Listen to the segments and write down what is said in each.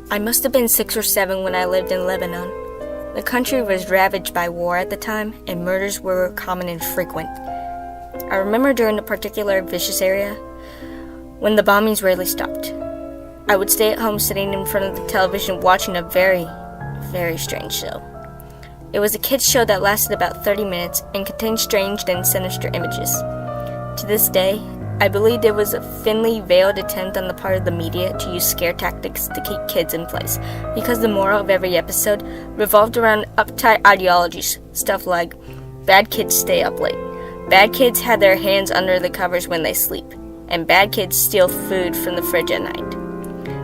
I must have been 6 or 7 when I lived in Lebanon. The country was ravaged by war at the time, and murders were common and frequent. I remember during a particular vicious area, when the bombings rarely stopped. I would stay at home sitting in front of the television watching a very, very strange show. It was a kids' show that lasted about 30 minutes and contained strange and sinister images. To this day, I believe there was a thinly veiled attempt on the part of the media to use scare tactics to keep kids in place, because the moral of every episode revolved around uptight ideologies, stuff like, bad kids stay up late, bad kids have their hands under the covers when they sleep, and bad kids steal food from the fridge at night.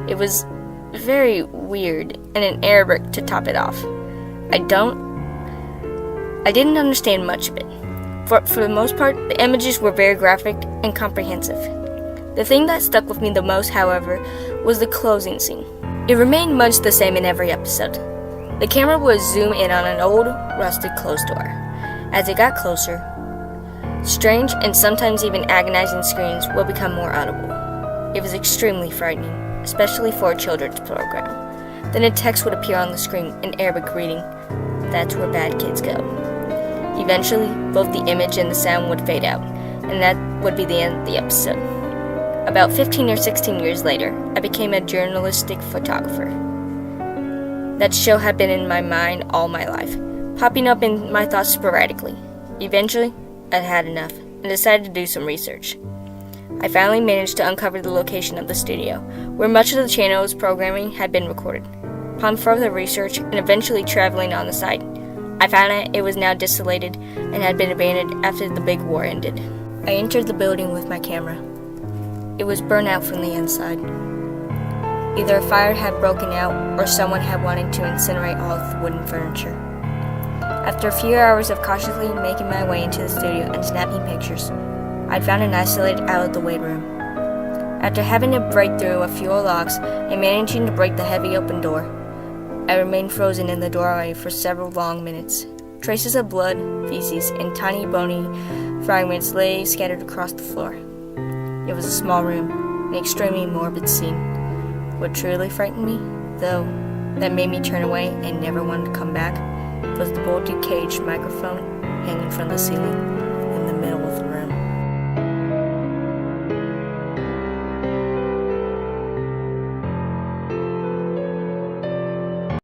It was very weird, and in Arabic to top it off. I didn't understand much of it. For the most part, the images were very graphic and comprehensive. The thing that stuck with me the most, however, was the closing scene. It remained much the same in every episode. The camera would zoom in on an old, rusted closed door. As it got closer, strange and sometimes even agonizing screams would become more audible. It was extremely frightening, especially for a children's program. Then a text would appear on the screen in Arabic reading, "That's where bad kids go." Eventually, both the image and the sound would fade out, and that would be the end of the episode. About 15 or 16 years later, I became a journalistic photographer. That show had been in my mind all my life, popping up in my thoughts sporadically. Eventually, I'd had enough, and decided to do some research. I finally managed to uncover the location of the studio, where much of the channel's programming had been recorded. Upon further research, and eventually traveling on the site, I found out it was now desolated and had been abandoned after the big war ended. I entered the building with my camera. It was burnt out from the inside. Either a fire had broken out or someone had wanted to incinerate all of the wooden furniture. After a few hours of cautiously making my way into the studio and snapping pictures, I'd found an isolated out-of-the-way room. After having to break through a few locks and managing to break the heavy open door, I remained frozen in the doorway for several long minutes. Traces of blood, feces, and tiny bony fragments lay scattered across the floor. It was a small room, an extremely morbid scene. What truly frightened me, though, that made me turn away and never wanted to come back, was the bulgy caged microphone hanging from the ceiling in the middle of the room.